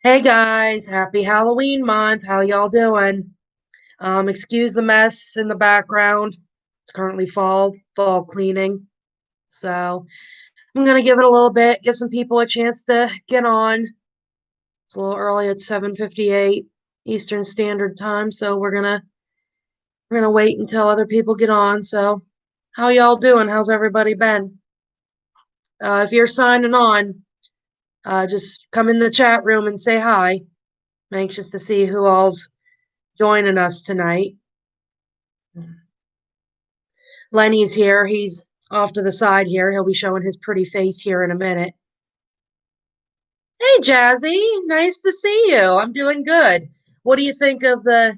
Hey guys, happy Halloween month. How y'all doing? Excuse the mess in the background. It's currently fall cleaning. So I'm gonna give it a little bit, give some people a chance to get on. It's a little early, it's 7:58 Eastern Standard Time, so we're gonna wait until other people get on. So how y'all doing? How's everybody been? If you're signing on, just come in the chat room and say hi. I'm anxious to see who all's joining us tonight. Lenny's here. He's off to the side here. He'll be showing his pretty face here in a minute. Hey, Jazzy, nice to see you. I'm doing good. What do you think of the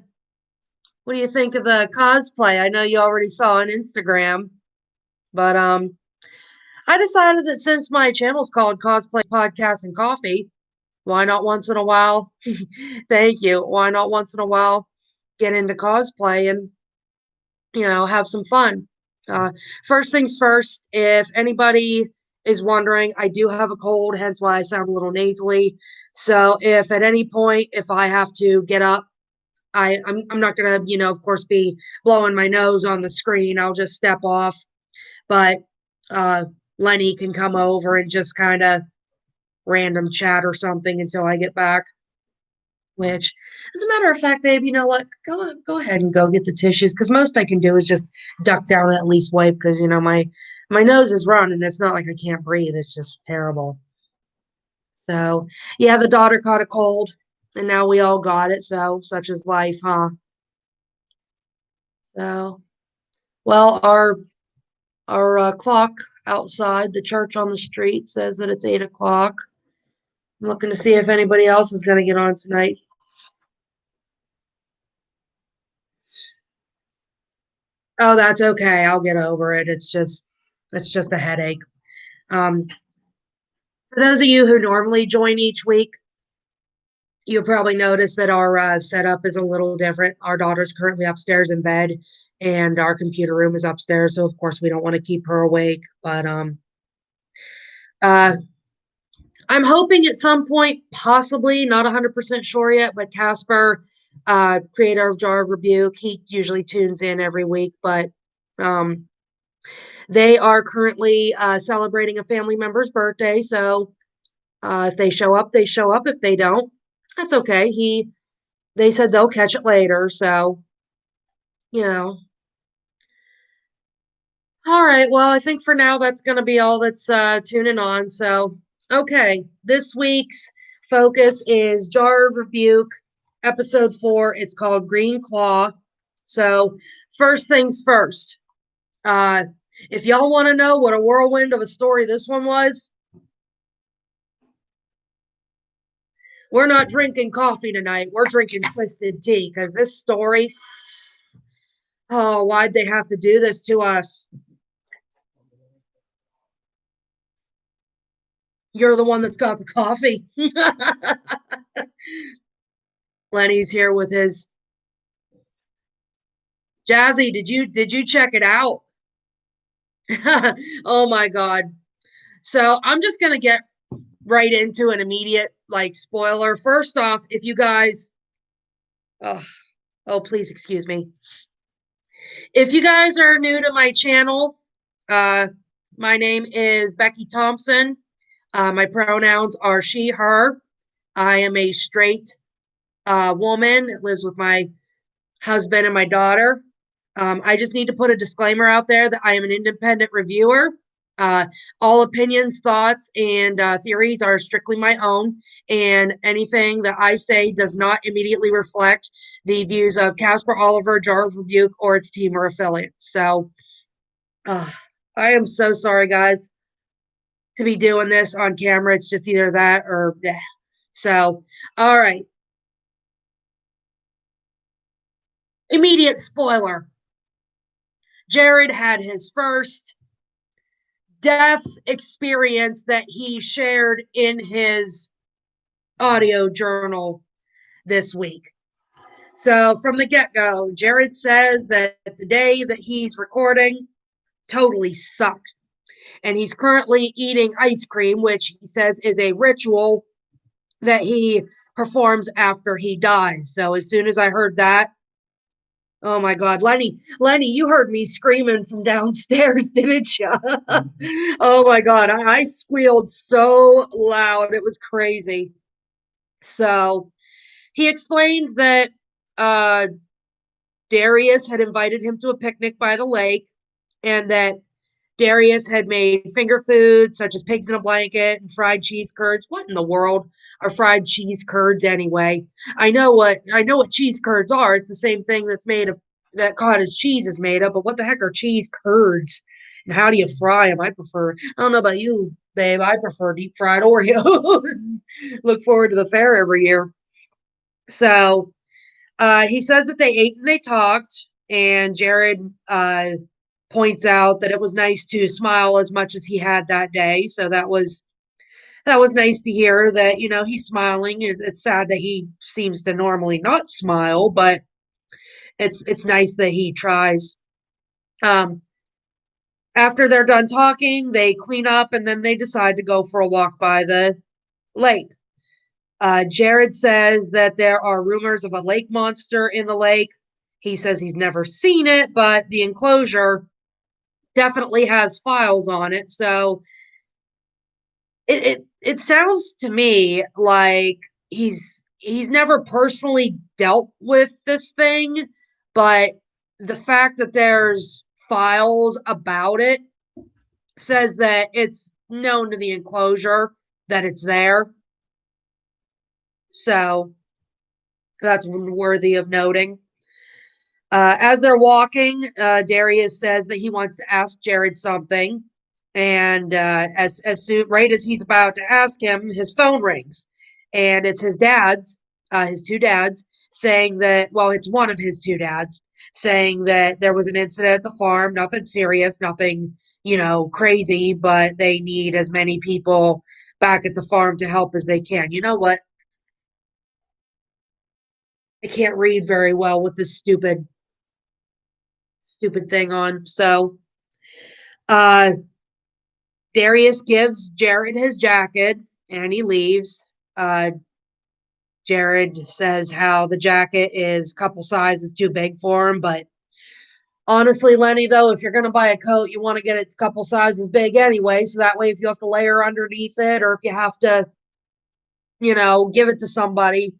What do you think of the cosplay? I know you already saw on Instagram, but I decided that since my channel's called Cosplays, Podcasts, and Coffee, why not once in a while? Thank you. Why not once in a while get into cosplay and have some fun. Uh, First things first, if anybody is wondering, I do have a cold, hence why I sound a little nasally. So if at any point, if I have to get up, I'm not gonna, of course, be blowing my nose on the screen. I'll just step off. But uh, Lenny can come over and just kind of random chat or something until I get back. Which, as a matter of fact, babe, you know what? Go ahead and go get the tissues because most I can do is just duck down and at least wipe because my nose is running. It's not like I can't breathe. It's just terrible. So yeah, the daughter caught a cold, and now we all got it. So such is life, huh? So well, our clock outside the church on the street says that it's 8 o'clock. I'm looking to see if anybody else is going to get on tonight. Oh, that's okay. I'll get over it. It's just a headache. Um, for those of you who normally join each week, you'll probably notice that our setup is a little different. Our daughter's currently upstairs in bed, and our computer room is upstairs. So of course we don't want to keep her awake. But uh, I'm hoping at some point, possibly not 100% sure yet, but Casper, creator of Jar of Rebuke, he usually tunes in every week. But um, they are currently celebrating a family member's birthday, so if they show up, they show up. If they don't, that's okay. They said they'll catch it later, so you know. All right. Well, I think for now that's going to be all that's tuning on. So, okay, this week's focus is Jar of Rebuke, episode 4. It's called Green Claw. So, first things first. Uh, if y'all want to know what a whirlwind of a story this one was, we're not drinking coffee tonight. We're drinking twisted tea because this story, oh, why'd they have to do this to us? You're the one that's got the coffee. Lenny's here with his Jazzy. Did you check it out? Oh my god. So I'm just gonna get right into an immediate like spoiler. First off, if you guys oh, oh please excuse me. If you guys are new to my channel, uh my name is Becky Thompson. My pronouns are she, her. I am a straight woman that lives with my husband and my daughter. I just need to put a disclaimer out there that I am an independent reviewer. Uh, all opinions, thoughts, and theories are strictly my own, and anything that I say does not immediately reflect the views of Casper Oliver, Jar of Rebuke, or its team or affiliates. So, uh, I am so sorry, guys, to be doing this on camera. It's just either that or yeah. So, all right. Immediate spoiler. Jared had his first death experience that he shared in his audio journal this week. So, from the get go, Jared says that the day that he's recording totally sucked. And he's currently eating ice cream, which he says is a ritual that he performs after he dies. So as soon as I heard that, oh my God, Lenny, you heard me screaming from downstairs, didn't you? Oh my God, I squealed so loud. It was crazy. So he explains that uh, Darius had invited him to a picnic by the lake and that Darius had made finger foods such as pigs in a blanket and fried cheese curds. What in the world are fried cheese curds anyway? I know what cheese curds are. It's the same thing that's made of that cottage cheese is made of, but what the heck are cheese curds? And how do you fry them? I don't know about you, babe. I prefer deep fried Oreos. Look forward to the fair every year. So he says that they ate and they talked, and Jared points out that it was nice to smile as much as he had that day. So that was nice to hear that he's smiling. It's sad that he seems to normally not smile, but it's nice that he tries. Um, After they're done talking, they clean up and then they decide to go for a walk by the lake. Jared says that there are rumors of a lake monster in the lake. He says he's never seen it, but the enclosure definitely has files on it. So it sounds to me like he's never personally dealt with this thing, but the fact that there's files about it says that it's known to the enclosure that it's there. So that's worthy of noting. As they're walking, Darius says that he wants to ask Jared something, and as soon right as he's about to ask him, his phone rings, and it's his two dads, saying that it's one of his two dads saying that there was an incident at the farm, nothing serious, nothing crazy, but they need as many people back at the farm to help as they can. You know what? I can't read very well with this stupid thing on. So uh Darius gives Jared his jacket and he leaves. Jared says how the jacket is a couple sizes too big for him, but honestly, Lenny, though, if you're going to buy a coat, you want to get it a couple sizes big anyway, so that way if you have to layer underneath it or if you have to, give it to somebody,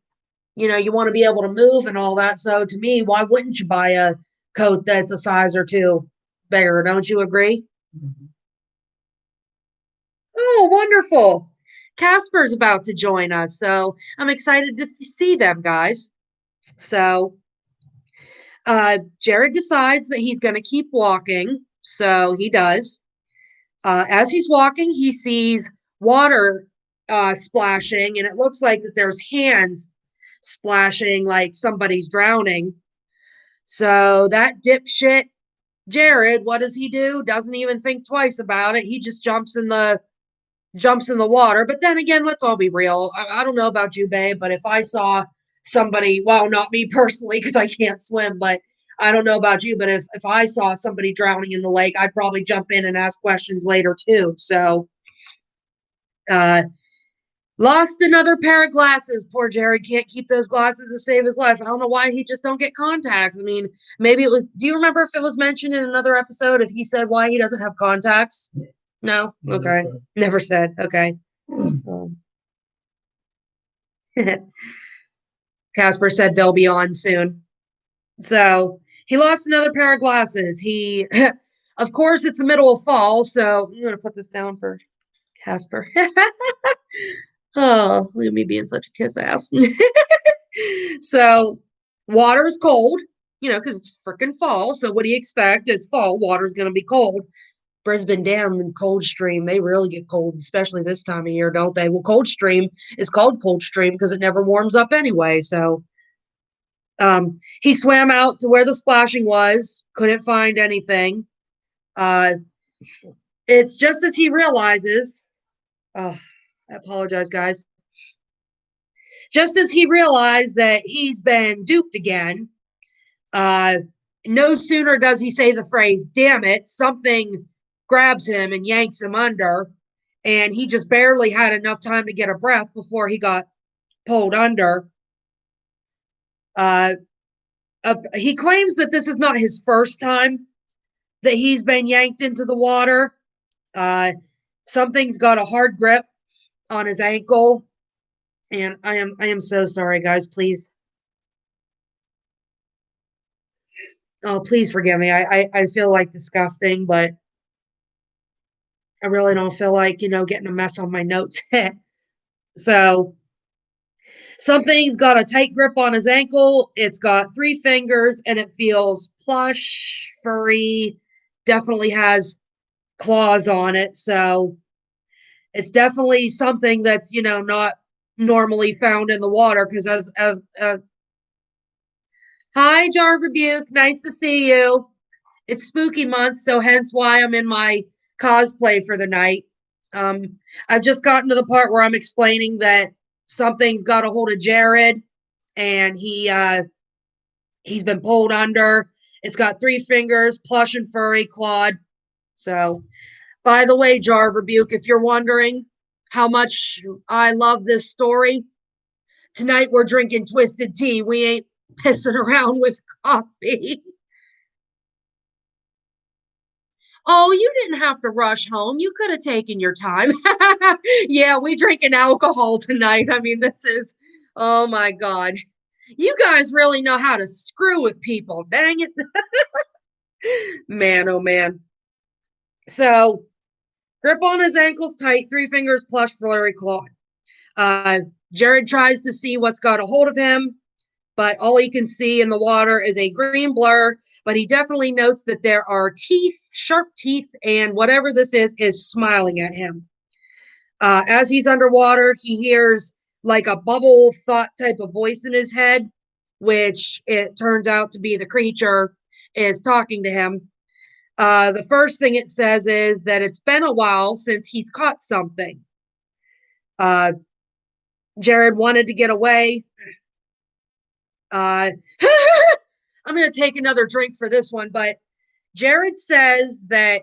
you want to be able to move and all that. So to me, why wouldn't you buy a coat that's a size or two bigger? Don't you agree? Oh, wonderful. Casper's about to join us, so I'm excited to see them, guys. So, Jared decides that he's going to keep walking, so he does. As he's walking, he sees water splashing, and it looks like that there's hands splashing like somebody's drowning. So that dipshit Jared, what does he do? Doesn't even think twice about it. He just jumps in the water. But then again, let's all be real. I don't know about you, babe, but if I saw somebody, well, not me personally, because I can't swim, but I don't know about you, but if I saw somebody drowning in the lake, I'd probably jump in and ask questions later too. So, uh, lost another pair of glasses. Poor Jared can't keep those glasses to save his life. I don't know why he just don't get contacts. I mean, maybe it was. Do you remember if it was mentioned in another episode if he said why he doesn't have contacts? No. Okay. Never said. Okay. Casper said they'll be on soon. So he lost another pair of glasses. Of course, it's the middle of fall, so I'm going to put this down for Casper. Oh, look at me being such a kiss ass. So water is cold, because it's freaking fall. So what do you expect? It's fall. Water's going to be cold. Brisbane Dam and Coldstream, they really get cold, especially this time of year, don't they? Well, Coldstream is called Coldstream because it never warms up anyway. So he swam out to where the splashing was, couldn't find anything. Uh, it's just as he realizes, I apologize, guys. Just as he realized that he's been duped again, uh, no sooner does he say the phrase, damn it, something grabs him and yanks him under. And he just barely had enough time to get a breath before he got pulled under. Uh, he claims that this is not his first time that he's been yanked into the water. Uh, Something's got a hard grip on his ankle, and I am so sorry, guys. Please, oh, please forgive me. I feel like disgusting, but I really don't feel like getting a mess on my notes. So something's got a tight grip on his ankle. It's got three fingers, and it feels plush, furry. Definitely has claws on it. So it's definitely something that's not normally found in the water. Because as hi, Jar Rebuke, nice to see you. It's spooky month, so hence why I'm in my cosplay for the night. I've just gotten to the part where I'm explaining that something's got a hold of Jared, and he's been pulled under. It's got three fingers, plush and furry, clawed. So, by the way, Jar Rebuke, if you're wondering how much I love this story, tonight we're drinking twisted tea. We ain't pissing around with coffee. Oh, you didn't have to rush home. You could have taken your time. Yeah, we drinking alcohol tonight. I mean, this is, oh my God. You guys really know how to screw with people. Dang it. Man, oh man. So, grip on his ankles tight, three fingers plush, flurry claw. Uh, Jared tries to see what's got a hold of him, but all he can see in the water is a green blur. But he definitely notes that there are teeth, sharp teeth, and whatever this is smiling at him. As he's underwater, he hears like a bubble thought type of voice in his head, which it turns out to be the creature is talking to him. The first thing it says is that it's been a while since he's caught something. Uh, Jared wanted to get away. Uh, I'm going to take another drink for this one, but Jared says that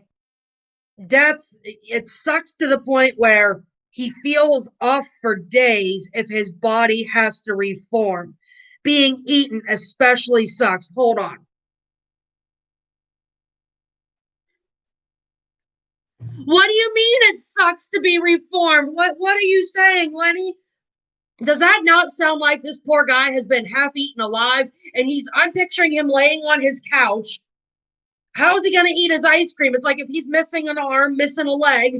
death, it sucks to the point where he feels off for days if his body has to reform. Being eaten especially sucks. Hold on. What do you mean it sucks to be reformed? What are you saying, Lenny? Does that not sound like this poor guy has been half eaten alive and I'm picturing him laying on his couch. How is he going to eat his ice cream? It's like if he's missing an arm, missing a leg,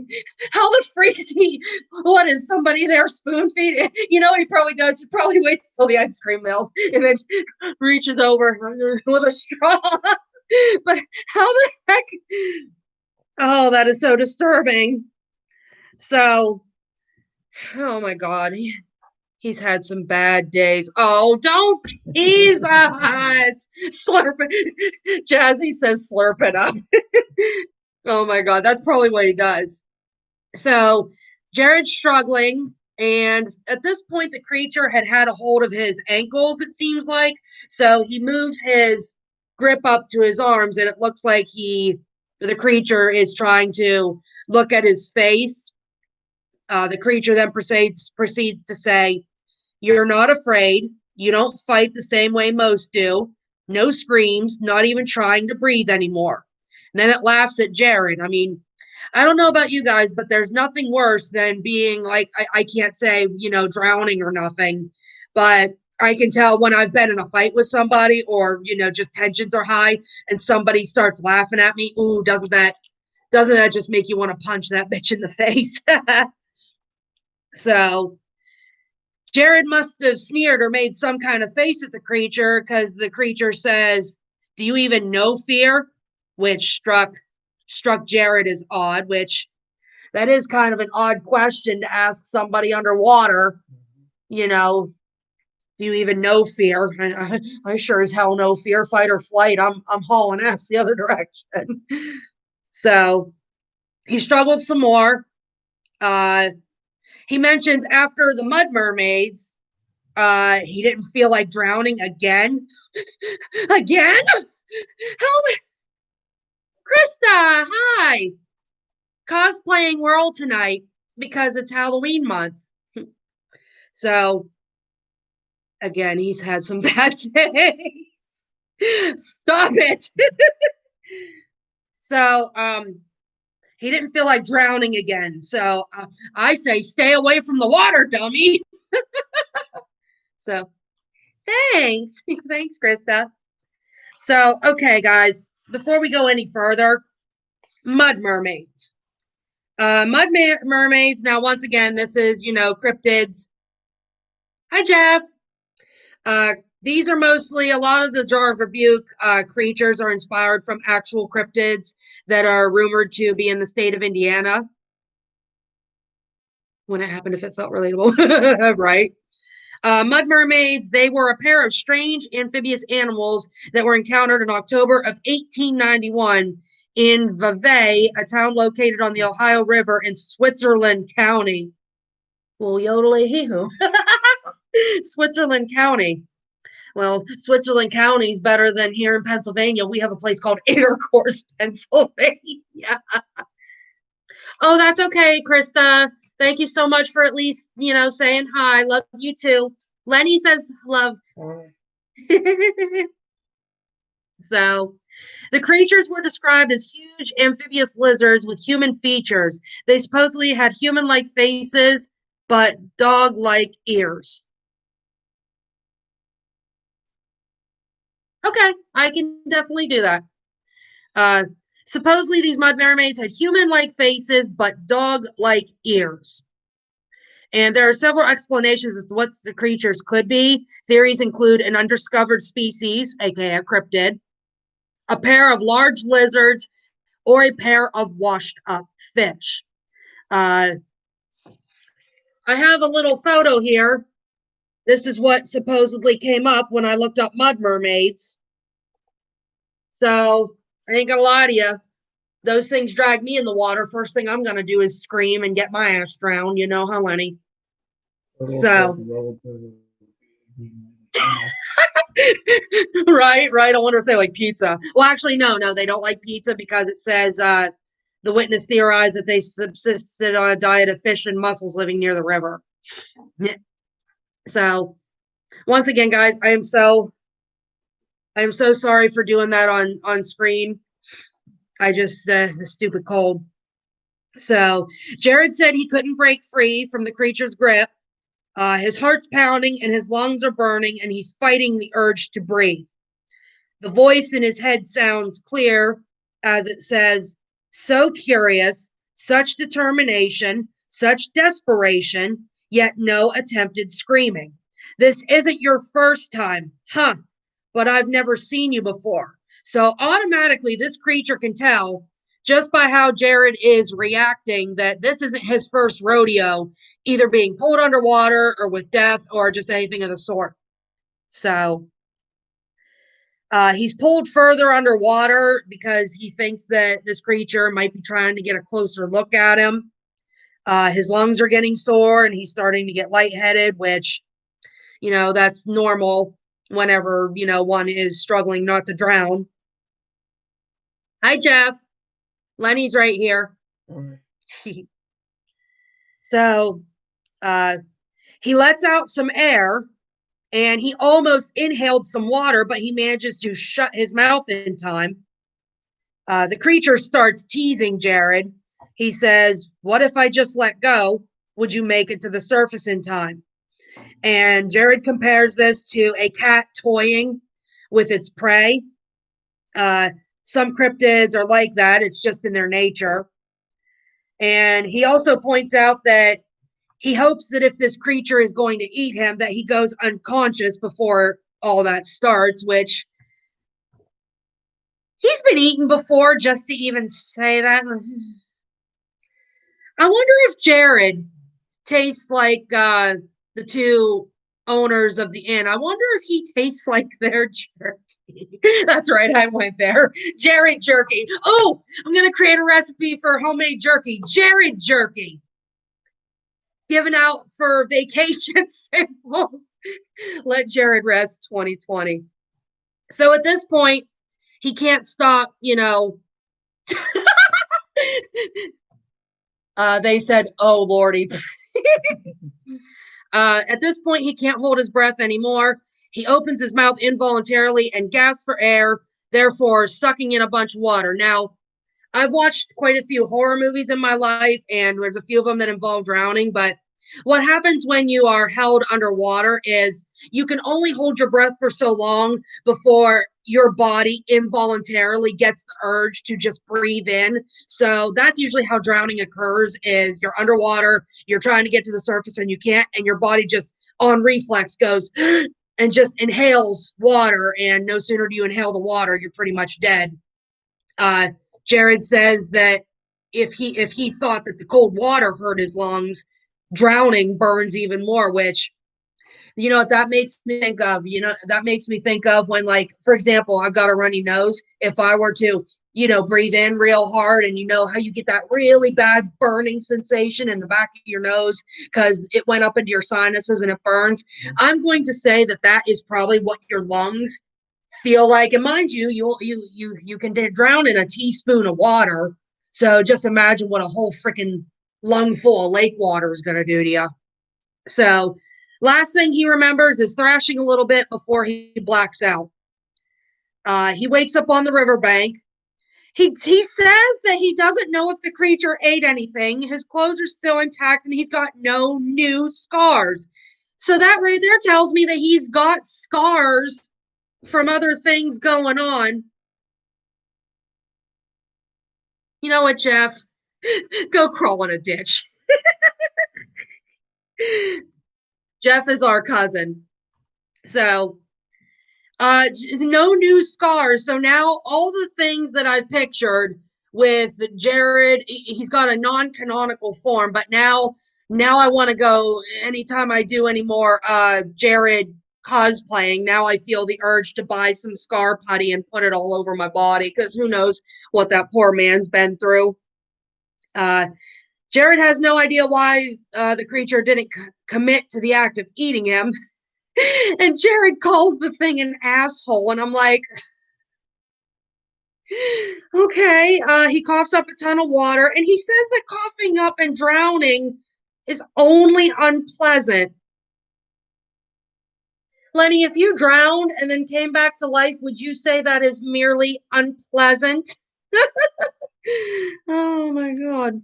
how the freak is he? What is somebody there spoon feeding? You know what he probably does? He probably waits till the ice cream melts and then reaches over with a straw. But how the heck? Oh, that is so disturbing. So, oh my God. He's had some bad days. Oh, don't tease us. Slurp it. Jazzy says slurp it up. Oh my God, that's probably what he does. So Jared's struggling, and at this point, the creature had a hold of his ankles, it seems like. So he moves his grip up to his arms, and it looks like the creature is trying to look at his face. The creature then proceeds to say, "You're not afraid. You don't fight the same way most do. No screams, not even trying to breathe anymore." And then it laughs at Jared. I mean, I don't know about you guys, but there's nothing worse than being like, I can't say, drowning or nothing, but I can tell when I've been in a fight with somebody or, just tensions are high and somebody starts laughing at me. Ooh, doesn't that just make you want to punch that bitch in the face? So Jared must have sneered or made some kind of face at the creature because the creature says, "Do you even know fear?" Which struck Jared as odd, which that is kind of an odd question to ask somebody underwater. You know, do you even know fear? I sure as hell know fear, fight or flight. I'm hauling ass the other direction. So he struggled some more. Uh, he mentions after the mud mermaids, he didn't feel like drowning again. Again? Help me. Krista, hi. Cosplaying world tonight because it's Halloween month. So Again, he's had some bad days. Stop it. So, he didn't feel like drowning again. So I say, stay away from the water, dummy. So thanks. Thanks, Krista. So, okay, guys, before we go any further, mud mermaids. Mermaids. Now, once again, this is, cryptids. Hi, Jeff. These are mostly, a lot of the Jar of Rebuke creatures are inspired from actual cryptids that are rumored to be in the state of Indiana. Wouldn't it happen if it felt relatable, right? Mud mermaids, they were a pair of strange amphibious animals that were encountered in October of 1891 in Vevey, a town located on the Ohio River in Switzerland County. Well, yodely hee-hoo. Switzerland County. Well, Switzerland County is better than here in Pennsylvania. We have a place called Intercourse, Pennsylvania. Oh, that's okay, Krista. Thank you so much for at least, saying hi. Love you too. Lenny says love. So, the creatures were described as huge amphibious lizards with human features. They supposedly had human-like faces, but dog-like ears. Okay, I can definitely do that. Supposedly, these mud mermaids had human-like faces, but dog-like ears. And there are several explanations as to what the creatures could be. Theories include an undiscovered species, aka a cryptid, a pair of large lizards, or a pair of washed-up fish. I have a little photo here. This is what supposedly came up when I looked up mud mermaids. So, I ain't gonna lie to you. Those things drag me in the water. First thing I'm gonna do is scream and get my ass drowned. You know, huh, Lenny? So, right. I wonder if they like pizza. Well, actually, no, they don't like pizza because it says the witness theorized that they subsisted on a diet of fish and mussels living near the river. So, once again, guys, I am so sorry for doing that on screen. I just the stupid cold. So, Jared said he couldn't break free from the creature's grip. His heart's pounding and his lungs are burning, and he's fighting the urge to breathe. The voice in his head sounds clear as it says, so curious, such determination, such desperation, yet no attempted screaming. This isn't your first time, huh? But I've never seen you before. So automatically, this creature can tell just by how Jared is reacting that this isn't his first rodeo, either being pulled underwater or with death or just anything of the sort. So he's pulled further underwater because he thinks that this creature might be trying to get a closer look at him. His lungs are getting sore and he's starting to get lightheaded, which, that's normal whenever, one is struggling not to drown. Hi, Jeff. Lenny's right here. So he lets out some air and he almost inhaled some water, but he manages to shut his mouth in time. The creature starts teasing Jared. He says, what if I just let go? Would you make it to the surface in time? And Jared compares this to a cat toying with its prey. Some cryptids are like that. It's just in their nature. And he also points out that he hopes that if this creature is going to eat him, that he goes unconscious before all that starts, which he's been eaten before, just to even say that. I wonder if Jared tastes like the two owners of the inn. I wonder if he tastes like their jerky. That's right, I went there. Jared jerky. Oh, I'm going to create a recipe for homemade jerky. Jared jerky. Given out for vacation samples. Let Jared rest 2020. So at this point, he can't stop, they said, oh, Lordy. At this point, he can't hold his breath anymore. He opens his mouth involuntarily and gasps for air, therefore sucking in a bunch of water. Now, I've watched quite a few horror movies in my life, and there's a few of them that involve drowning. But what happens when you are held underwater is you can only hold your breath for so long before your body involuntarily gets the urge to just breathe in. So that's usually how drowning occurs is you're underwater, you're trying to get to the surface and you can't, and your body just on reflex goes and just inhales water. And no sooner do you inhale the water, you're pretty much dead. Uh, Jared says that if he thought that the cold water hurt his lungs, drowning burns even more, which that makes me think of, that makes me think of when, like, for example, I've got a runny nose. If I were to, breathe in real hard, and how you get that really bad burning sensation in the back of your nose because it went up into your sinuses and it burns. I'm going to say that that is probably what your lungs feel like. And mind you, you can drown in a teaspoon of water. So just imagine what a whole freaking lung full of lake water is going to do to you. So last thing he remembers is thrashing a little bit before he blacks out. He wakes up on the riverbank. He says that he doesn't know if the creature ate anything. His clothes are still intact and he's got no new scars. So that right there tells me that he's got scars from other things going on. You know what, Jeff? Go crawl in a ditch. Jeff is our cousin. So, no new scars. So now all the things that I've pictured with Jared, he's got a non-canonical form, but now I want to go anytime I do any more Jared cosplaying. Now I feel the urge to buy some scar putty and put it all over my body because who knows what that poor man's been through. Jared has no idea why the creature didn't commit to the act of eating him. And Jared calls the thing an asshole. And I'm like, okay. He coughs up a ton of water. And he says that coughing up and drowning is only unpleasant. Lenny, if you drowned and then came back to life, would you say that is merely unpleasant? Oh, my God.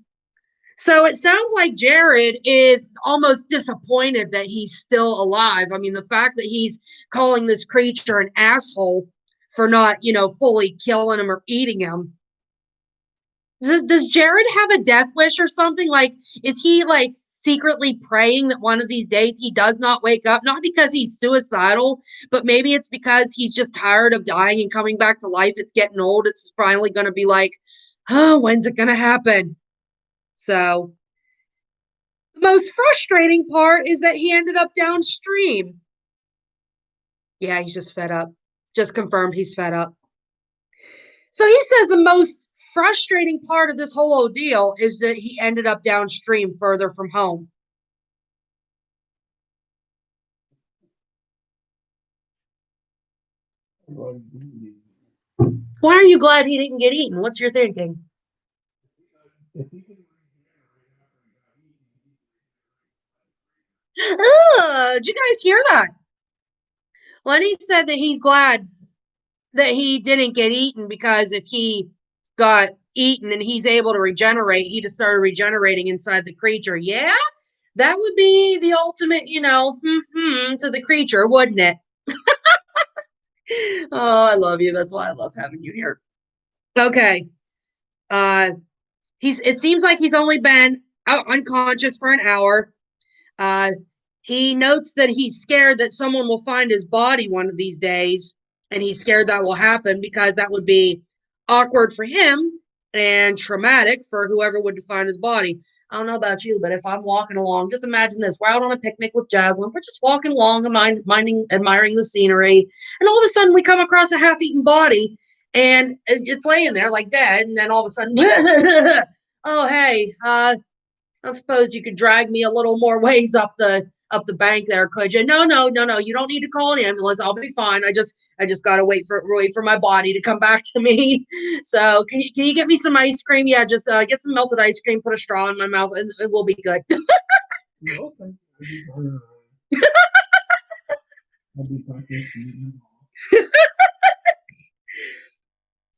So it sounds like Jared is almost disappointed that he's still alive. I mean, the fact that he's calling this creature an asshole for not, fully killing him or eating him. Does Jared have a death wish or something? Like, is he like secretly praying that one of these days he does not wake up? Not because he's suicidal, but maybe it's because he's just tired of dying and coming back to life. It's getting old. It's finally going to be like, oh, when's it going to happen? So the most frustrating part is that he ended up downstream. Yeah, he's just fed up. Just confirmed he's fed up. So he says the most frustrating part of this whole ordeal is that he ended up downstream further from home. Why are you glad he didn't get eaten? What's your thinking? Did you guys hear that? Lenny said that he's glad that he didn't get eaten because if he got eaten and he's able to regenerate, he just started regenerating inside the creature. Yeah, that would be the ultimate, to the creature, wouldn't it? Oh, I love you. That's why I love having you here. Okay. It seems like he's only been out unconscious for an hour. Uh, he notes that he's scared that someone will find his body one of these days, and he's scared that will happen because that would be awkward for him and traumatic for whoever would find his body. I don't know about you, but if I'm walking along, just imagine this. We're out on a picnic with Jaslyn. We're just walking along, admiring the scenery. And all of a sudden, we come across a half-eaten body, and it's laying there like dead. And then all of a sudden, oh, hey, I suppose you could drag me a little more ways up the bank there, could you? No. You don't need to call an ambulance. I'll be fine. I just gotta wait for my body to come back to me. So can you get me some ice cream? Yeah, just get some melted ice cream, put a straw in my mouth, and we'll be good.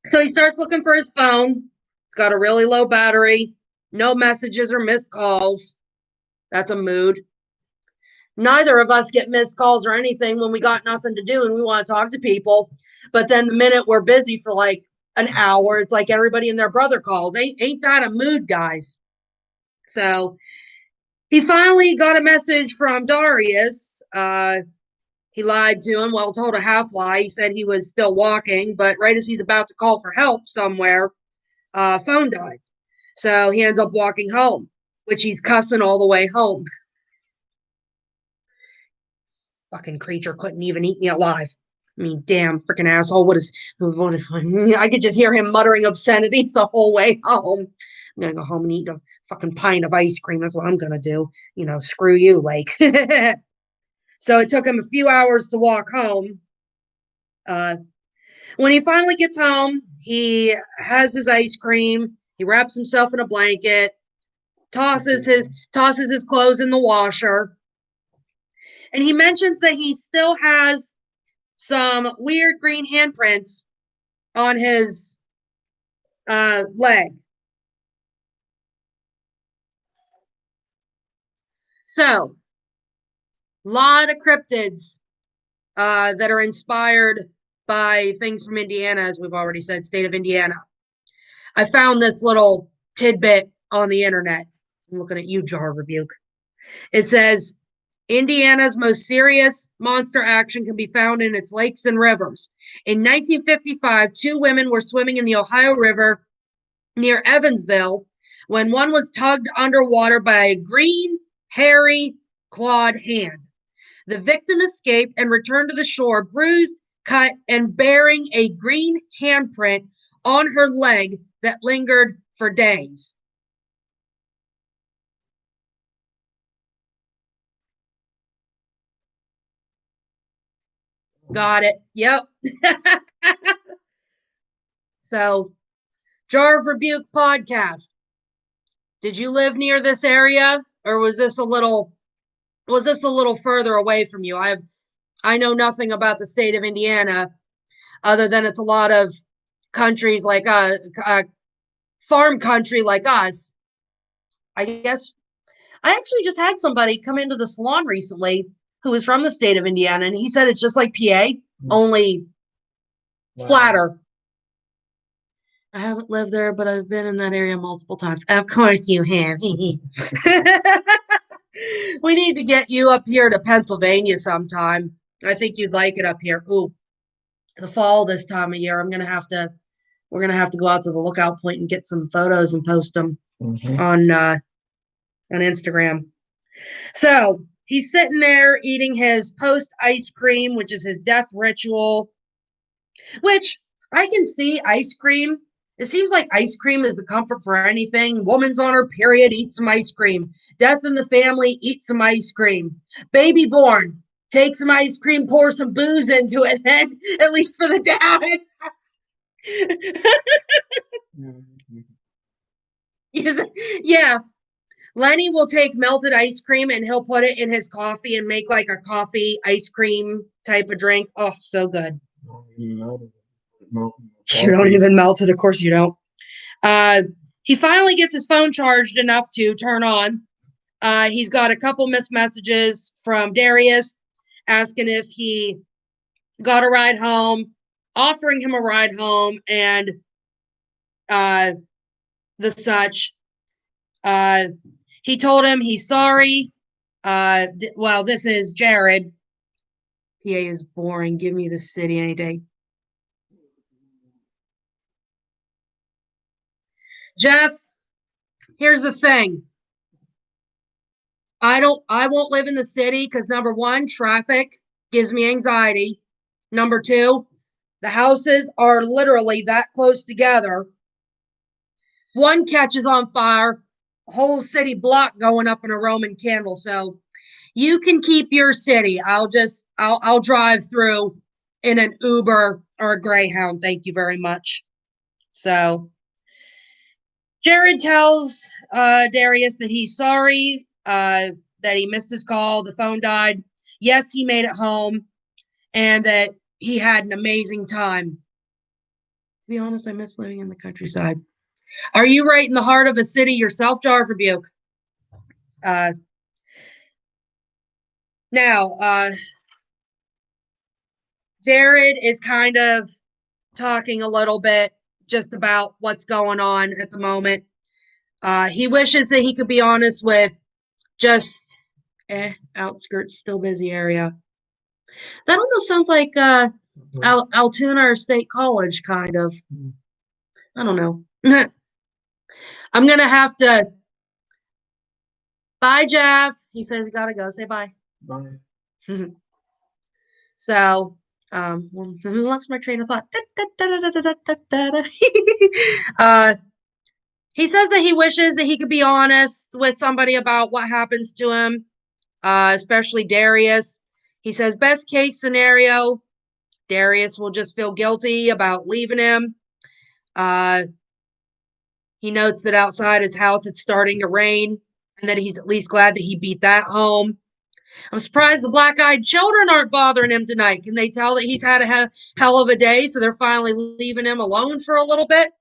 So he starts looking for his phone. It's got a really low battery, no messages or missed calls. That's a mood. Neither of us get missed calls or anything when we got nothing to do and we want to talk to people. But then the minute we're busy for like an hour, it's like everybody and their brother calls. Ain't that a mood, guys? So he finally got a message from Darius. He lied to him, well, told a half lie. He said he was still walking, but right as he's about to call for help somewhere, phone died. So he ends up walking home, which he's cussing all the way home. Fucking creature couldn't even eat me alive. I mean, damn freaking asshole. What I could just hear him muttering obscenities the whole way home. I'm gonna go home and eat a fucking pint of ice cream. That's what I'm gonna do. You know, screw you, like. So it took him a few hours to walk home. When he finally gets home, he has his ice cream. He wraps himself in a blanket, tosses his clothes in the washer, and he mentions that he still has some weird green handprints on his leg. So, a lot of cryptids that are inspired by things from Indiana, as we've already said, state of Indiana. I found this little tidbit on the internet. I'm looking at you, Jar Rebuke. It says, Indiana's most serious monster action can be found in its lakes and rivers. In 1955, two women were swimming in the Ohio River near Evansville when one was tugged underwater by a green, hairy, clawed hand. The victim escaped and returned to the shore, bruised, cut, and bearing a green handprint on her leg that lingered for days. Got it. Yep. So, Jar of Rebuke podcast. Did you live near this area, or was this a little further away from you? I know nothing about the state of Indiana, other than it's a lot of countries like farm country like us. I guess I actually just had somebody come into the salon recently who was from the state of Indiana, and he said it's just like PA, only flatter. I haven't lived there, but I've been in that area multiple times. Of course you have. We need to get you up here to Pennsylvania sometime. I think you'd like it up here. Ooh, the fall this time of year. We're gonna have to go out to the lookout point and get some photos and post them on Instagram. So he's sitting there eating his post ice cream, which is his death ritual, which I can see ice cream. It seems like ice cream is the comfort for anything. Woman's on her period, eat some ice cream. Death in the family, eat some ice cream. Baby born, take some ice cream, pour some booze into it, then at least for the dad. Yeah. Lenny will take melted ice cream and he'll put it in his coffee and make like a coffee ice cream type of drink. Oh, so good. You don't even melt it. Of course you don't. He finally gets his phone charged enough to turn on. He's got a couple missed messages from Darius asking if he got a ride home, offering him a ride home, and the such. He told him he's sorry. Well, this is Jared. PA is boring. Give me the city any day. Jeff, here's the thing. I won't live in the city because number one, traffic gives me anxiety. Number two, the houses are literally that close together. One catches on fire, a whole city block going up in a Roman candle. So you can keep your city. I'll drive through in an Uber or a Greyhound. Thank you very much. So Jared tells Darius that he's sorry, that he missed his call. The phone died. Yes, he made it home. and that he had an amazing time. To be honest, I miss living in the countryside. Are you right in the heart of a city yourself, Jar Rebuke? Now, Jared is kind of talking a little bit just about what's going on at the moment. He wishes that he could be honest with just outskirts, still busy area. That almost sounds like Altoona State College, kind of. I don't know. I'm going to have to. Bye, Jeff. He says he got to go. Say bye. Bye. So, lost my train of thought. He says that he wishes that he could be honest with somebody about what happens to him, especially Darius. He says, best case scenario, Darius will just feel guilty about leaving him. He notes that outside his house it's starting to rain, and that he's at least glad that he beat that home. I'm surprised the black-eyed children aren't bothering him tonight. Can they tell that he's had a hell of a day, so they're finally leaving him alone for a little bit?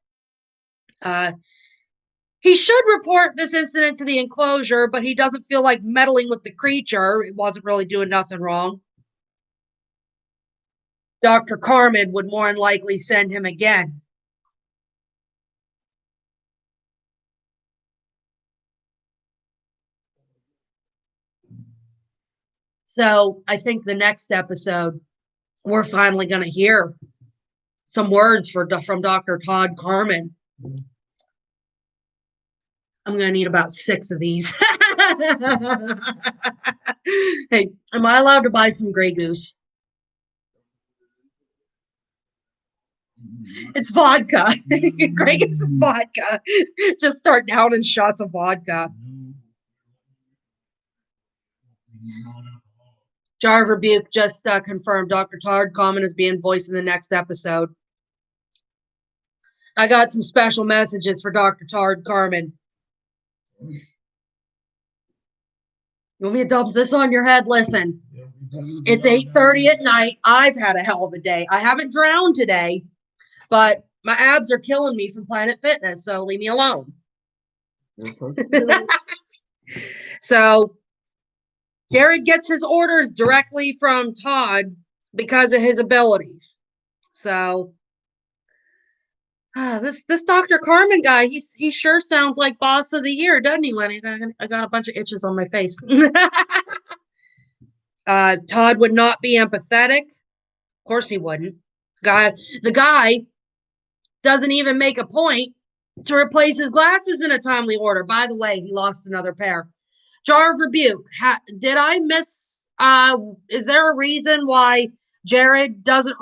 He should report this incident to the enclosure, but he doesn't feel like meddling with the creature. It wasn't really doing nothing wrong. Dr. Carmen would more than likely send him again. So I think the next episode, we're finally going to hear some words from Dr. Todd Carmen. I'm going to need about 6 of these. Hey, am I allowed to buy some Grey Goose? It's vodka. Grey Goose is vodka. Just start downing shots of vodka. Jar of Rebuke just confirmed Dr. Todd Carmen is being voiced in the next episode. I got some special messages for Dr. Todd Carmen. You want me to dump this on your head? Listen, it's 8:30 at night. I've had a hell of a day. I haven't drowned today, but my abs are killing me from Planet Fitness, so leave me alone. So Jared gets his orders directly from Todd because of his abilities. So this Dr. Carmen guy, he sure sounds like boss of the year, doesn't he, Lenny? I got a bunch of itches on my face. Todd would not be empathetic. Of course he wouldn't. The guy doesn't even make a point to replace his glasses in a timely order. By the way, he lost another pair. Jar of Rebuke. Did I miss? Is there a reason why Jared doesn't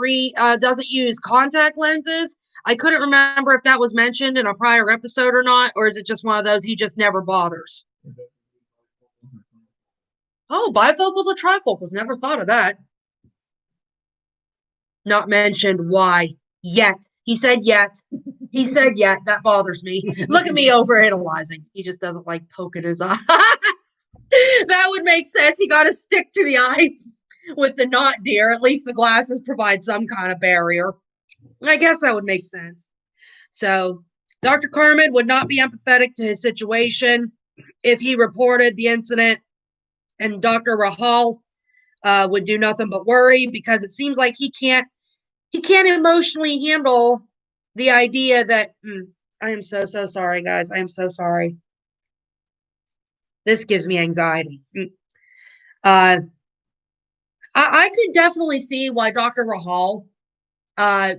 use contact lenses? I couldn't remember if that was mentioned in a prior episode or not, or is it just one of those he just never bothers? Oh, bifocals or trifocals? Never thought of that. Not mentioned. Why? Yet. He said yet. He said yet. That bothers me. Look at me overanalyzing. He just doesn't like poking his eye. That would make sense. You got to stick to the eye with the not deer. At least the glasses provide some kind of barrier. I guess that would make sense. So Dr. Carmen would not be empathetic to his situation if he reported the incident, and Dr. Rahal would do nothing but worry because it seems like he can't emotionally handle the idea that I am so sorry, guys. I am so sorry. This gives me anxiety. I could definitely see why Dr. Rahal,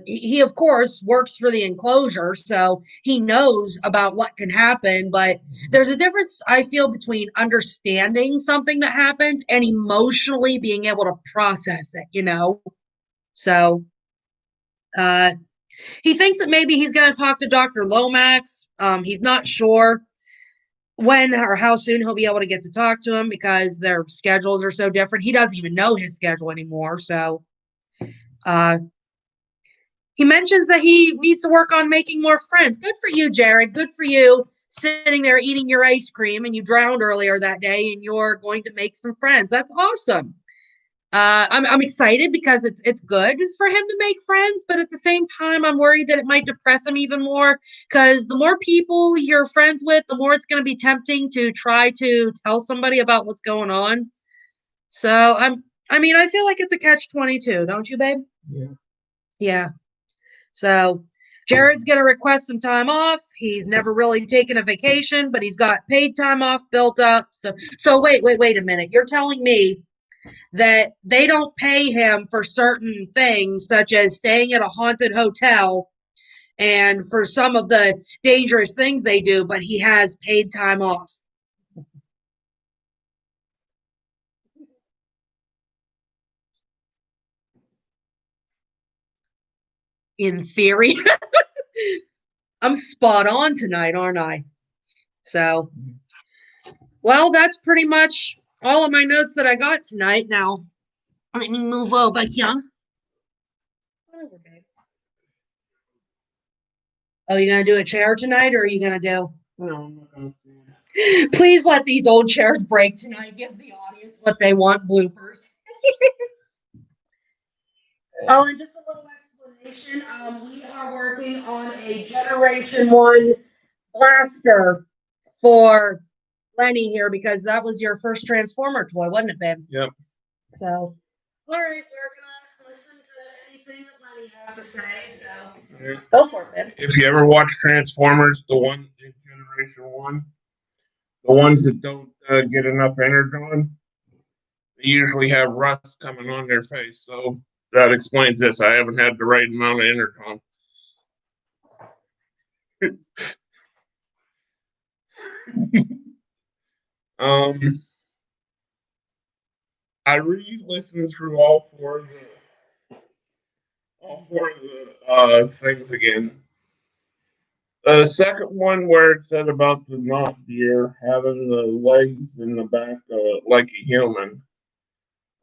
he of course works for the enclosure, so he knows about what can happen, but there's a difference, I feel, between understanding something that happens and emotionally being able to process it, So he thinks that maybe he's going to talk to Dr. Lomax. He's not sure when or how soon he'll be able to get to talk to him because their schedules are so different. He doesn't even know his schedule anymore. So he mentions that he needs to work on making more friends. Good for you, Jared. Good for you, sitting there eating your ice cream, and you drowned earlier that day, and you're going to make some friends. That's awesome. I'm excited because it's good for him to make friends, but at the same time, I'm worried that it might depress him even more because the more people you're friends with, the more it's going to be tempting to try to tell somebody about what's going on. So I feel like it's a catch-22, don't you, babe? Yeah. Yeah. So Jared's going to request some time off. He's never really taken a vacation, but he's got paid time off built up. So wait a minute. You're telling me that they don't pay him for certain things, such as staying at a haunted hotel and for some of the dangerous things they do, but he has paid time off. In theory. I'm spot on tonight, aren't I? So, well, that's pretty much all of my notes that I got tonight. Now, let me move over here. Oh, you gonna do a chair tonight, or are you gonna do? No, I'm not gonna stand. Please let these old chairs break tonight. Give the audience what they want, bloopers. Oh, and just a little explanation. We are working on a Generation 1 blaster for Lenny here because that was your first Transformer toy, wasn't it, babe? Yep. So, all right, we're gonna listen to anything that Lenny has to say. So, go for it, babe. If you ever watch Transformers, the one in Generation 1, the ones that don't get enough energon, they usually have rust coming on their face. So that explains this. I haven't had the right amount of energon. I re-listened through all four of the things again. The second one where it said about the not deer having the legs in the back like a human,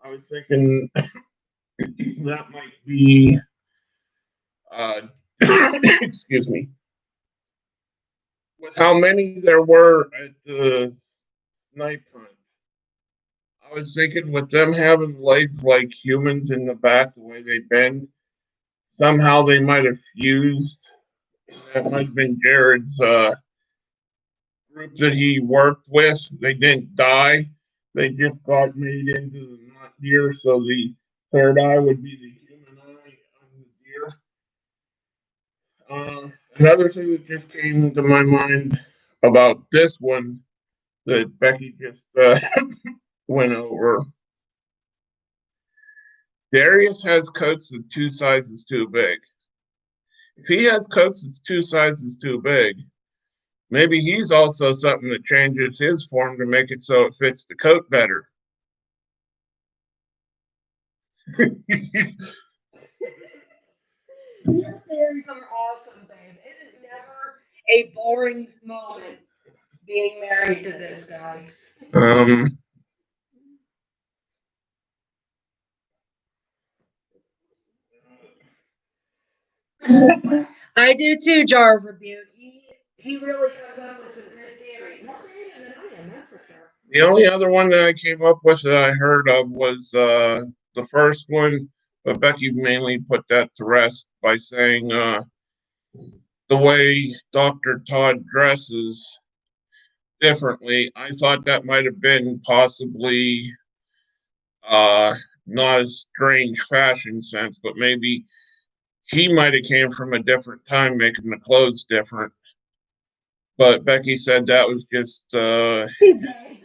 I was thinking that might be excuse me. With how many there were at the snipe hunt, I was thinking with them having legs like humans in the back, the way they bend, somehow they might have fused. That might have been Jared's group that he worked with. They didn't die. They just got made into the not deer, so the third eye would be the human eye on the deer. Another thing that just came to my mind about this one that Becky just went over. Darius has coats that's 2 sizes too big. If he has coats that's 2 sizes too big, maybe he's also something that changes his form to make it so it fits the coat better. Your theories are awesome, babe. It is never a boring moment being married to this guy. I do too, Jar of Rebuke. He really comes up with some good theories. More creative than I am, that's for sure. The only other one that I came up with that I heard of was the first one, but Becky mainly put that to rest by saying the way Dr. Todd dresses differently. I thought that might have been possibly not a strange fashion sense, but maybe he might have came from a different time making the clothes different. But Becky said that was just he's gay.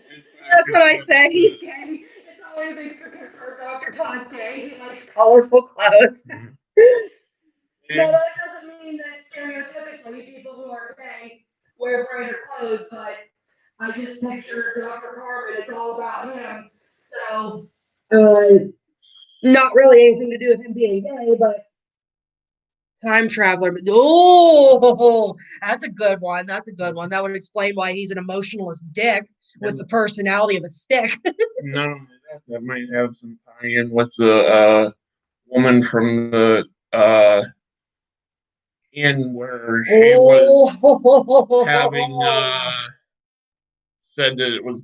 That's what I said. He's gay. It's always been for Dr. Todd's gay. He likes colorful clothes. No, that doesn't mean that stereotypically people who are gay wear brighter clothes, but I just picture Dr. Carmen. It's all about him. So, not really anything to do with him being gay, but time traveler. Oh, that's a good one. That's a good one. That would explain why he's an emotionless dick with the personality of a stick. Not only that might have some tie-in with the woman from the inn where she was having said that it was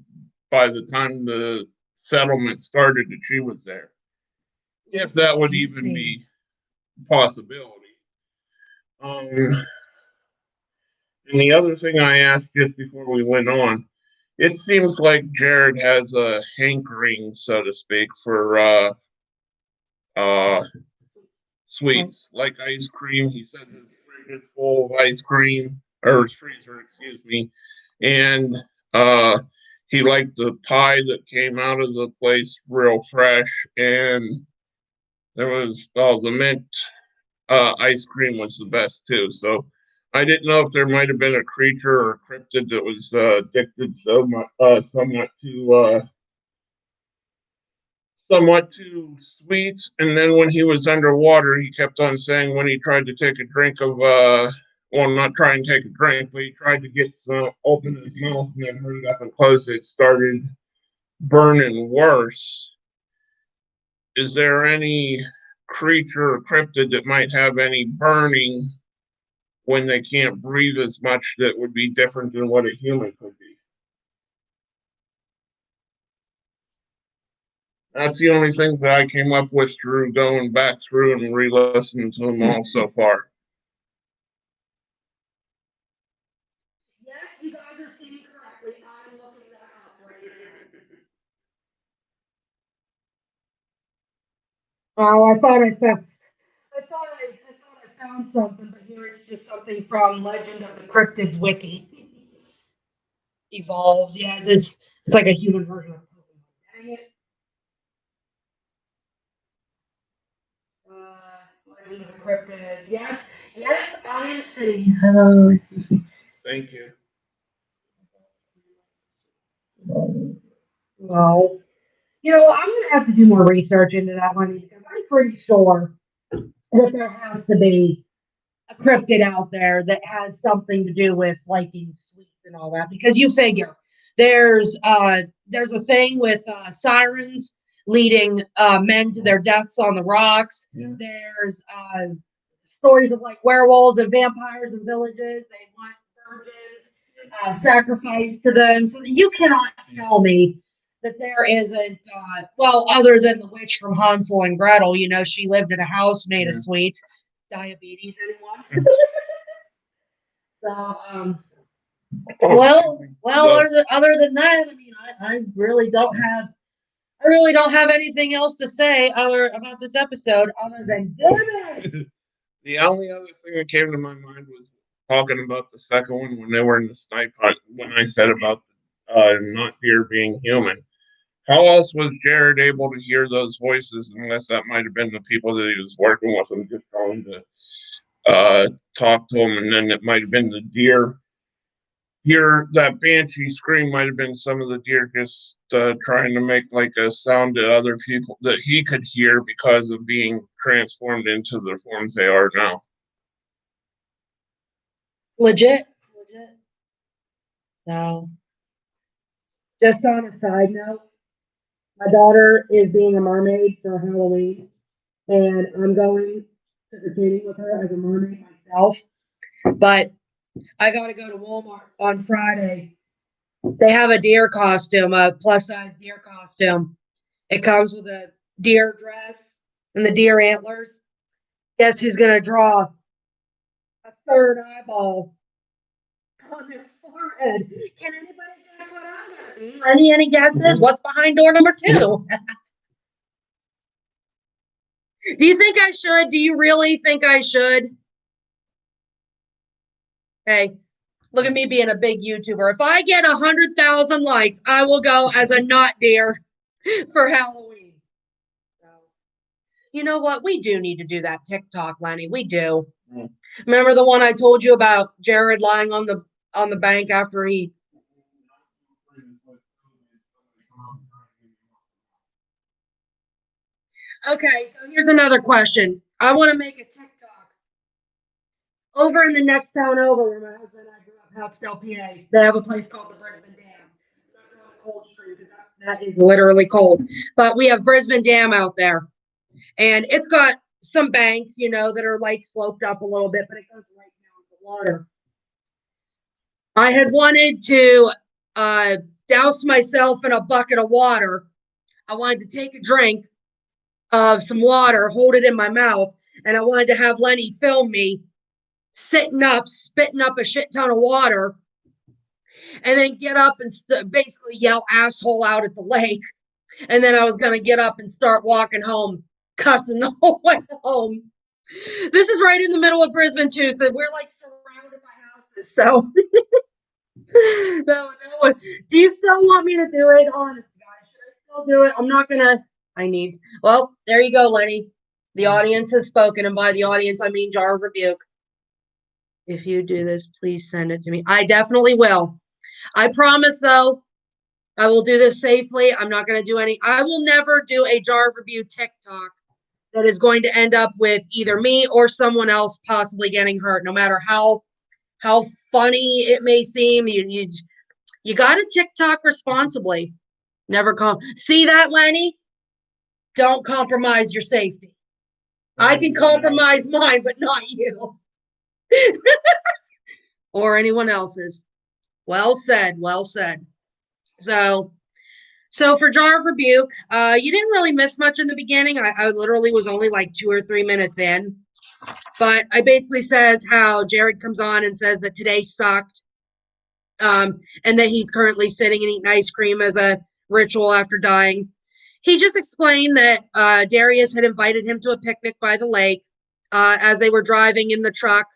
by the time the settlement started that she was there. if that would even be a possibility. And the other thing I asked just before we went on, it seems like Jared has a hankering, so to speak, for sweets like ice cream. He said his fridge is full of ice cream, or his freezer, excuse me, and he liked the pie that came out of the place real fresh, and there was the mint ice cream was the best too. So I didn't know if there might have been a creature or a cryptid that was addicted somewhat to sweets. And then when he was underwater, he kept on saying when he tried to take a drink of well, not try and take a drink, but he tried to get some open his mouth and then hurried up and closed it, started burning worse. Is there any creature or cryptid that might have any burning when they can't breathe as much that would be different than what a human could be? That's the only things that I came up with through going back through and re-listening to them all so far. Yes, you guys are seeing correctly. I'm looking that up right now. Oh, I thought I found something, but here it's just something from Legend of the Cryptids Wiki. Evolves, yes, it's like a human version of Pokemon. Dang it. Legend of the Cryptids. Yes, yes, I am sitting. Hello. Thank you. Well, I'm gonna have to do more research into that one because I'm pretty sure that there has to be a cryptid out there that has something to do with liking sweets and all that. Because you figure there's a thing with sirens leading men to their deaths on the rocks. Yeah. There's stories of like werewolves and vampires in villages. They want virgins sacrificed to them. So you cannot tell me that there isn't, other than the witch from Hansel and Gretel, she lived in a house made of sweets. Diabetes, anyone? So, other than that, I mean, I really don't have anything else to say about this episode other than damn it. The only other thing that came to my mind was talking about the second one when they were in the snipe hunt. When I said about not deer being human, how else was Jared able to hear those voices unless that might have been the people that he was working with and just trying to talk to him, and then it might have been the deer. That banshee scream might have been some of the deer just trying to make like a sound to other people that he could hear because of being transformed into the forms they are now. Legit. So, just on a side note, my daughter is being a mermaid for Halloween, and I'm going trick-or-treating with her as a mermaid myself. But I got to go to Walmart on Friday. They have a deer costume, a plus-size deer costume. It comes with a deer dress and the deer antlers. Guess who's going to draw a third eyeball on their forehead? Can anybody guess what I'm going to be? Any guesses? What's behind door number 2? Do you think I should? Do you really think I should? Hey, look at me being a big YouTuber. If I get 100,000 likes, I will go as a not deer for Halloween. So, you know what? We do need to do that TikTok, Lenny. We do. Remember the one I told you about Jared lying on the bank after he. Okay, so here's another question. I want to make a TikTok. Over in the next town over where my husband and I grew up, Houtzdale, PA, they have a place called the Brisbane Dam. Not really cold stream because that is literally cold. But we have Brisbane Dam out there. And it's got some banks, that are like sloped up a little bit, but it goes right down to the water. I had wanted to douse myself in a bucket of water. I wanted to take a drink of some water, hold it in my mouth, and I wanted to have Lenny film me sitting up, spitting up a shit ton of water, and then get up and basically yell asshole out at the lake. And then I was going to get up and start walking home, cussing the whole way home. This is right in the middle of Brisbane, too, so we're like surrounded by houses. So, do you still want me to do it? Honest, guys, should I still do it? I'm not going to. Well, there you go, Lenny. The audience has spoken, and by the audience, I mean Jar of Rebuke. If you do this, please send it to me. I definitely will. I promise, though, I will do this safely. I'm not going to do any. I will never do a Jar of Rebuke TikTok that is going to end up with either me or someone else possibly getting hurt, no matter how funny it may seem. You got to TikTok responsibly. Never see that, Lenny? Don't compromise your safety. I can compromise mine, but not you. Or anyone else's. Well said. Well said. So for Jar of Rebuke, you didn't really miss much in the beginning. I literally was only like 2 or 3 minutes in. But I basically says how Jared comes on and says that today sucked. And that he's currently sitting and eating ice cream as a ritual after dying. He just explained that Darius had invited him to a picnic by the lake. As they were driving in the truck,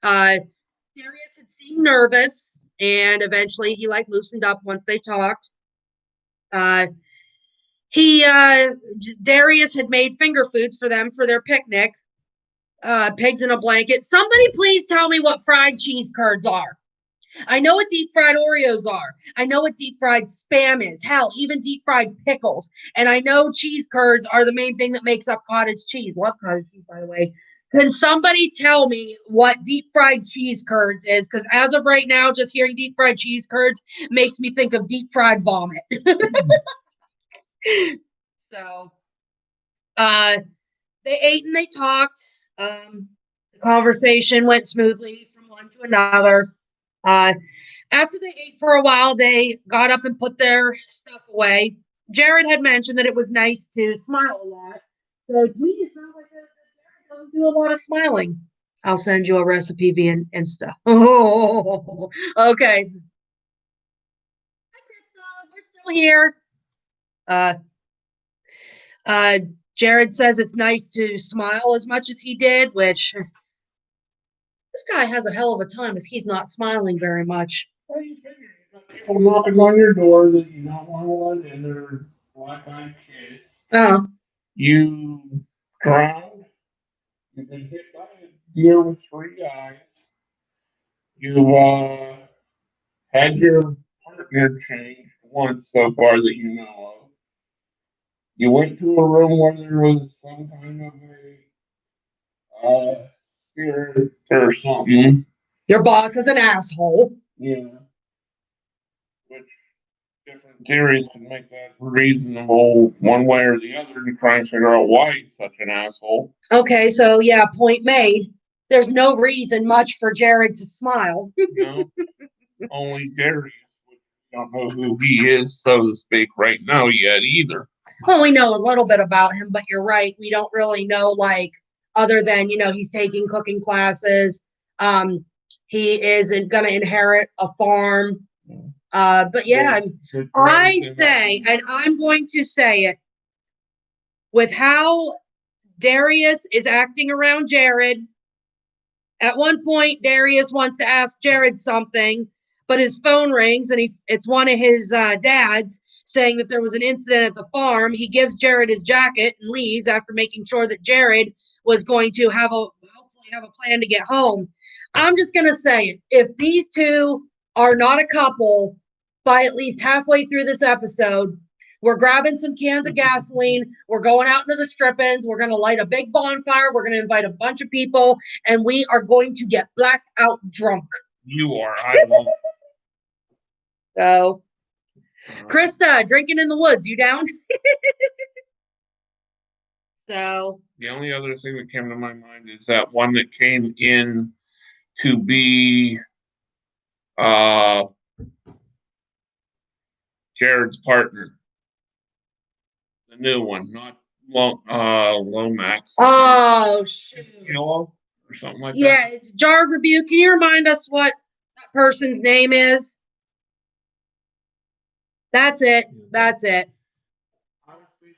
Darius had seemed nervous, and eventually he loosened up once they talked. Darius had made finger foods for them for their picnic. Pigs in a blanket. Somebody please tell me what fried cheese curds are. I know what deep fried Oreos are. I know what deep fried Spam is. Hell, even deep fried pickles. And I know cheese curds are the main thing that makes up cottage cheese. Love cottage cheese, by the way. Can somebody tell me what deep fried cheese curds is? Because as of right now, just hearing deep fried cheese curds makes me think of deep fried vomit. So, they ate and they talked. The conversation went smoothly from one to another. After they ate for a while, they got up and put their stuff away. Jared had mentioned that it was nice to smile a lot. So to me, it sounds like Jared doesn't do a lot of smiling. I'll send you a recipe via Insta. Oh, okay. Hi, Krista. We're still here. Jared says it's nice to smile as much as he did, which this guy has a hell of a time if he's not smiling very much. Well, you figure you got people knocking on your door that you don't want to let in. They're black-eyed kids. Oh. You drowned. You've been hit by a deer with 3 eyes. You've had your partner changed once so far that you know of. You went to a room where there was some kind of a spirit or something. Your boss is an asshole. Yeah. Which different theories can make that reasonable one way or the other to try and figure out why he's such an asshole. Okay, so yeah, point made. There's no reason much for Jared to smile. No, only Darius. We don't know who he is, so to speak, right now yet either. Well, we know a little bit about him, but you're right. We don't really know, other than, he's taking cooking classes. He isn't going to inherit a farm. But yeah, I say, and I'm going to say it, with how Darius is acting around Jared. At one point, Darius wants to ask Jared something, but his phone rings and it's one of his dads saying that there was an incident at the farm. He gives Jared his jacket and leaves after making sure that Jared was going to hopefully have a plan to get home. I'm just going to say it. If these two are not a couple by at least halfway through this episode, we're grabbing some cans of gasoline. We're going out into the strip-ins. We're going to light a big bonfire. We're going to invite a bunch of people, and we are going to get blackout drunk. You are. I won't. So, Krista, drinking in the woods. You down? So. The only other thing that came to my mind is that one that came in to be Jared's partner. The new one, not Lomax. Oh, shoot. Kilo or something like that. Yeah, it's Jar of Rebuke. Can you remind us what that person's name is? That's it. That's it.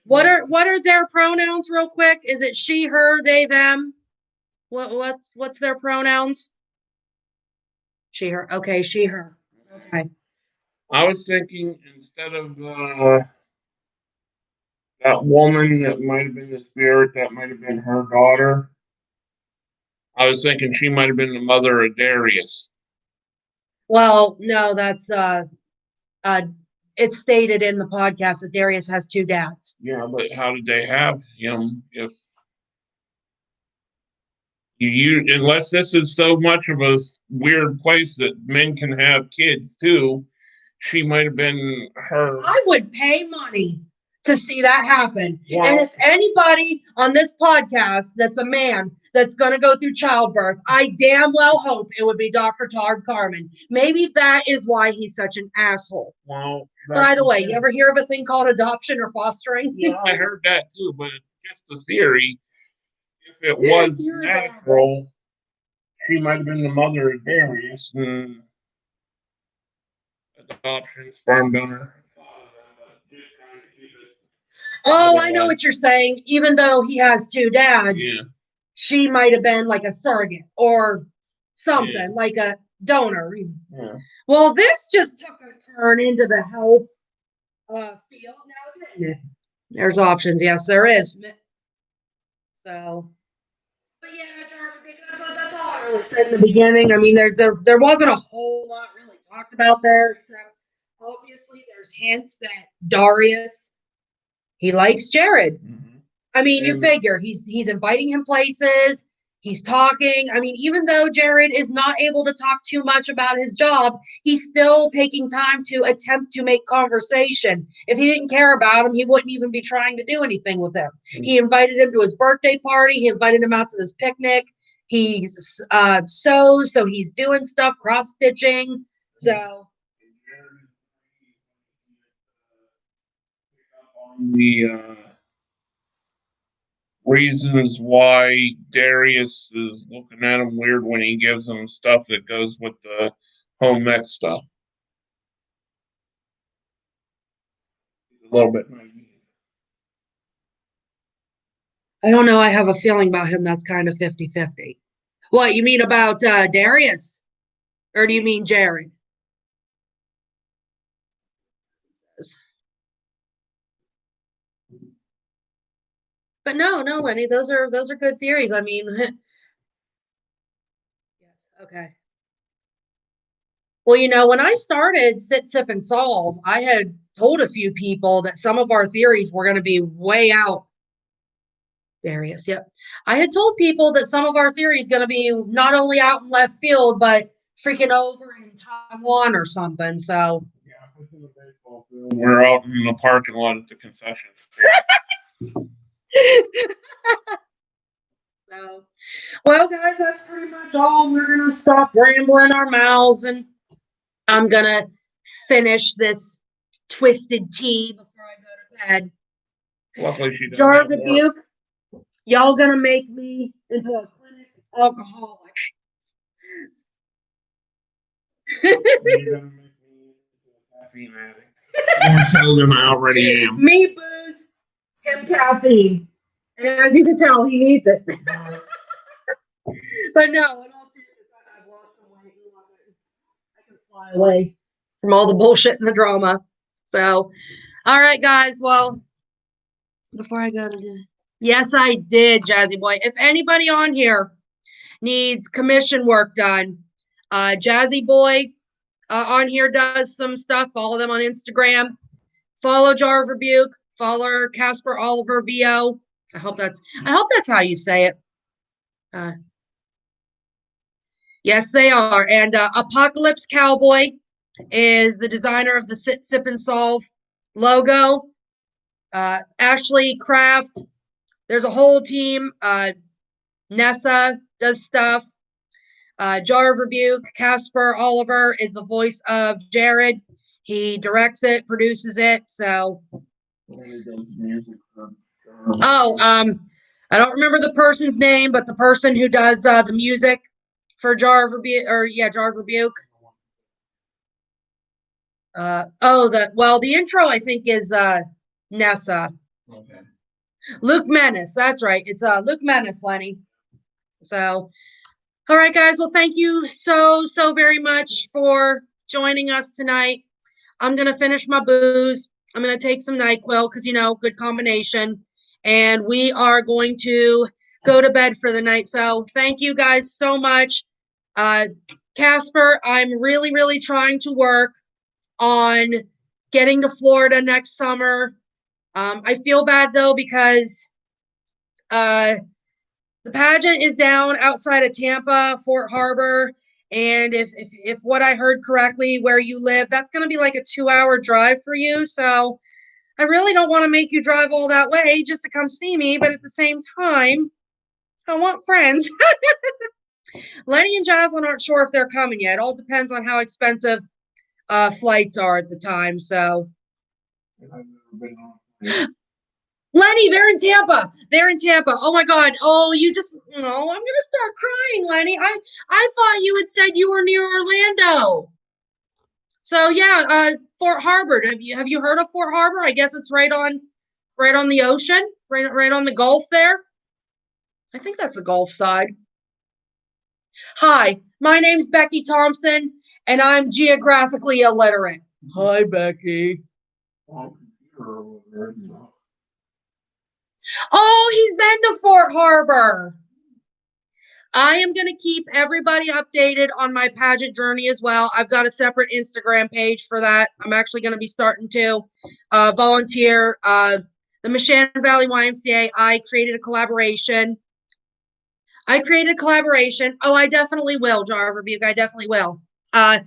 What are their pronouns, real quick? Is it she, her, they, them? What's their pronouns? She, her. Okay, she, her. Okay. I was thinking instead of that woman that might have been the spirit, that might have been her daughter. I was thinking she might have been the mother of Darius. Well, no, that's it's stated in the podcast that Darius has two dads. Yeah, but how did they have him if you unless this is so much of a weird place that men can have kids too? She might have been her. I would pay money to see that happen. Wow. And if anybody on this podcast that's a man that's going to go through childbirth, I damn well hope it would be Dr. Todd Carmen. Maybe that is why he's such an asshole. Well, by the way, you ever hear of a thing called adoption or fostering? Yeah, I heard that too, but just a theory. If it was natural, she might have been the mother of Darius and adoption, sperm donor. Oh, I know what you're saying. Even though he has two dads, Yeah. she might have been like a surrogate or something, like a donor. Yeah. Well, this just took a turn into the health field now, didn't it? There's options. Yes, there is. So, but yeah, that's all I really said in the beginning. I mean, there wasn't a whole lot really talked about there, except obviously there's hints that Darius, he likes Jared. Mm-hmm. I mean, you figure he's inviting him places. He's talking. I mean, even though Jared is not able to talk too much about his job, he's still taking time to attempt to make conversation. If he didn't care about him, he wouldn't even be trying to do anything with him. He invited him to his birthday party. He invited him out to this picnic. He's sews, so he's doing stuff, cross stitching. So the reasons why Darius is looking at him weird when he gives him stuff that goes with the home ec stuff. A little bit naive. I don't know. I have a feeling about him that's kind of 50-50. What, you mean about Darius? Or do you mean Jared? But no, Lenny, those are good theories. I mean, yes, okay. Well, when I started Sit, Sip, and Solve, I had told a few people that some of our theories were going to be way out. Darius, yep. I had told people that some of our theories going to be not only out in left field, but freaking over in Taiwan or something. So yeah, it's in the baseball field. We're out in the parking lot at the concession. So, well, guys, that's pretty much all. We're gonna stop rambling our mouths, and I'm gonna finish this twisted tea before I go to bed. Luckily, she doesn't Jar have Rebuke, y'all gonna make me into a clinic alcoholic. You're gonna make me into a caffeine addict. More so than I already am. Me, booze, him, caffeine. And as you can tell, he needs it. But no, in all seriousness, I've lost some weight. I can fly away from all the bullshit and the drama. So, all right, guys. Well, before I go to yes, I did, Jazzy Boy. If anybody on here needs commission work done, Jazzy Boy on here does some stuff. Follow them on Instagram. Follow Jar of Rebuke. Follow Casper Oliver VO. I hope that's how you say it. Yes, they are. And Apocalypse Cowboy is the designer of the Sit, Sip, and Solve logo. Ashley Kraft. There's a whole team. Nessa does stuff. Jar of Rebuke. Casper Oliver is the voice of Jared. He directs it, produces it. So he does music for Jar Oh, I don't remember the person's name, but the person who does the music for Jar of Rebuke, Jar of Rebuke. The intro I think is Nessa. Okay. Luke Menace. That's right. It's Luke Menace, Lenny. So, all right, guys. Well, thank you so very much for joining us tonight. I'm gonna finish my booze. I'm gonna take some NyQuil because good combination, and we are going to go to bed for the night. So, thank you guys so much. Casper, I'm really trying to work on getting to Florida next summer. I feel bad though because the pageant is down outside of Tampa, Fort Harbor, and if what I heard correctly, where you live, that's going to be like a 2-hour drive for you. So I really don't want to make you drive all that way just to come see me, but at the same time, I want friends. Lenny and Jocelyn aren't sure if they're coming yet. It all depends on how expensive flights are at the time. So. I've never been on. Lenny, they're in Tampa. They're in Tampa. Oh my God. Oh, I'm gonna start crying, Lenny. I thought you had said you were near Orlando. So yeah, Fort Harbor. Have you heard of Fort Harbor? I guess it's right on the ocean, right on the Gulf there. I think that's the Gulf side. Hi, my name's Becky Thompson, and I'm geographically illiterate. Hi, Becky. Oh, he's been to Fort Harbor. I am going to keep everybody updated on my pageant journey as well. I've got a separate Instagram page for that. I'm actually going to be starting to volunteer. The Michigan Valley YMCA, I created a collaboration. Oh, I definitely will, Jar of Rebuke. I definitely will. I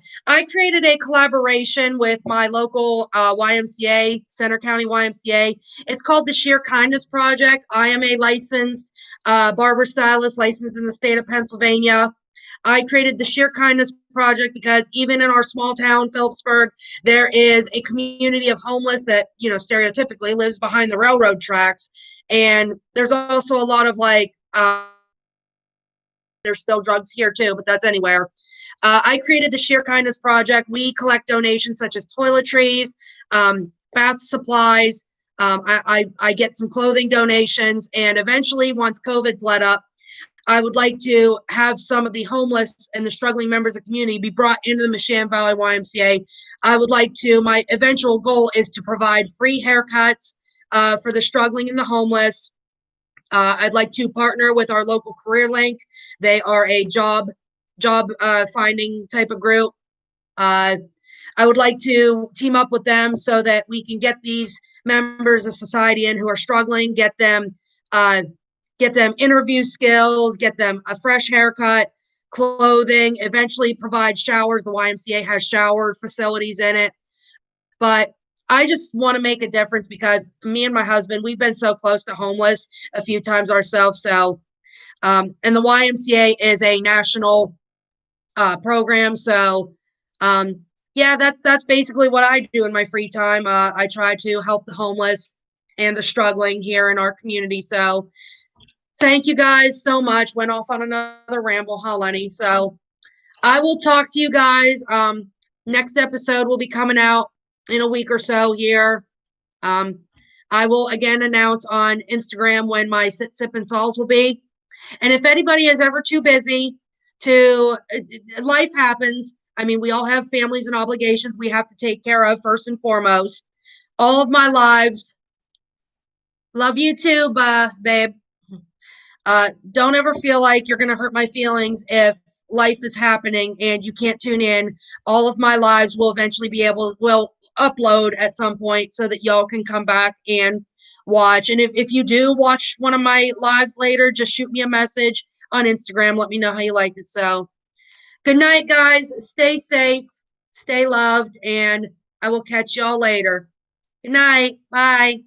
created a collaboration with my local YMCA, Center County YMCA. It's called the Sheer Kindness Project. I am a licensed barber stylist, licensed in the state of Pennsylvania. I created the Sheer Kindness Project because even in our small town, Phillipsburg, there is a community of homeless that, stereotypically lives behind the railroad tracks. And there's also a lot of there's still drugs here too, but that's anywhere. I created the Sheer Kindness Project. We collect donations such as toiletries, bath supplies. I get some clothing donations, and eventually, once COVID's let up, I would like to have some of the homeless and the struggling members of the community be brought into the Michigan Valley YMCA. My eventual goal is to provide free haircuts for the struggling and the homeless. I'd like to partner with our local Career Link. They are a job finding type of group. I would like to team up with them so that we can get these members of society in who are struggling, get them interview skills, get them a fresh haircut, clothing, eventually provide showers. The YMCA has shower facilities in it. But I just want to make a difference because me and my husband, we've been so close to homeless a few times ourselves. So, and the YMCA is a national program. So, that's basically what I do in my free time. I try to help the homeless and the struggling here in our community. So, thank you guys so much. Went off on another ramble, huh, Lenny? So, I will talk to you guys. Next episode will be coming out in a week or so here. I will again announce on Instagram when my sit, sip, and sols will be. And if anybody is ever too busy life happens. I mean, we all have families and obligations we have to take care of first and foremost. All of my lives. Love you too, babe. Don't ever feel like you're going to hurt my feelings if life is happening and you can't tune in. All of my lives will eventually will upload at some point so that y'all can come back and watch. And if you do watch one of my lives later, just shoot me a message on Instagram. Let me know how you liked it. So good night, guys. Stay safe, stay loved, and I will catch y'all later. Good night. Bye.